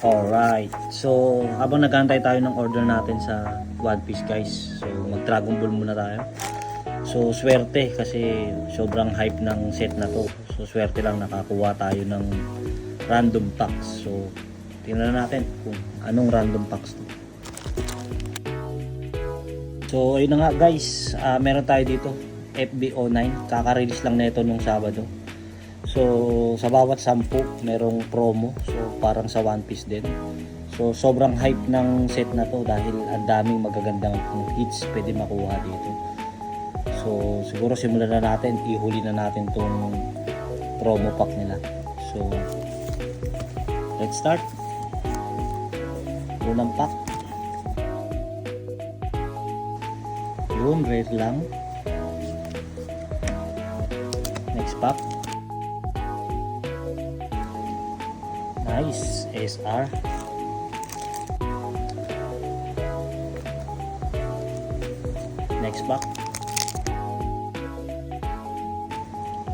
Alright, so habang nagantay tayo ng order natin sa One Piece guys, so mag Dragon Ball muna tayo. So swerte kasi sobrang hype ng set na to. So swerte lang nakakuha tayo ng random packs. So tingnan natin kung anong random packs to. So ayun na nga guys, meron tayo dito FBO9, kaka-release lang nito nung Sabado. So sa bawat 10 merong promo, so parang sa One Piece din. So sobrang hype ng set na to dahil ang daming magagandang hits pwede makuha dito. So siguro simulan na natin, ihuli na natin tong promo pack nila. So let's start. Unang pack, yun, rare lang. Next pack, nice, SR. Next pack,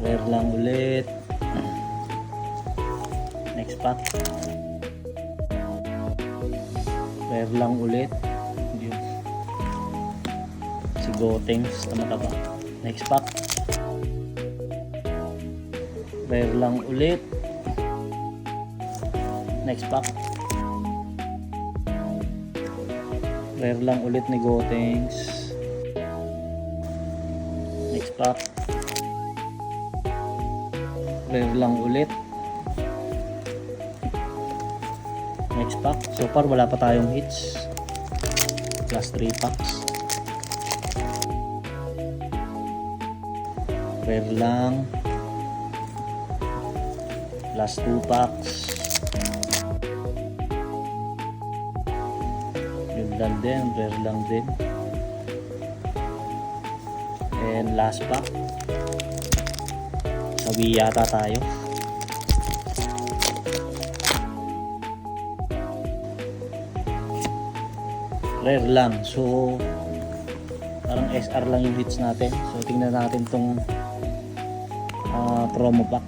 rare lang ulit. Next pack, rare lang ulit. Yun. Si Gotenks, tama ka ba? Next pack, rare lang ulit. Next pack, rare lang ulit ni Gotenks. Next pack, rare lang ulit. Next pack, so far wala pa tayong hits. Last 3 packs, rare lang. Last 2 packs, yun lang din, rare lang din. And last pack, sawi yata tayo. Rare lang, so parang SR lang yung hits natin. So tingnan natin tong promo pack.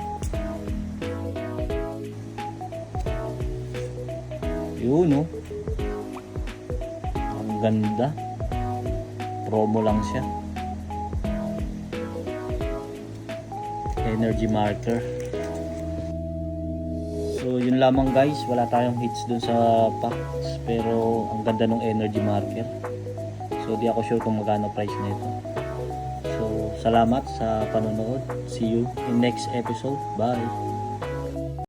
Yun, no? Ang ganda. Promo lang siya. Energy marker. So yun lamang guys, wala tayong hits dun sa packs, pero ang ganda ng energy marker. So di ako sure kung magkano price nito. So salamat sa panonood. See you in next episode. Bye.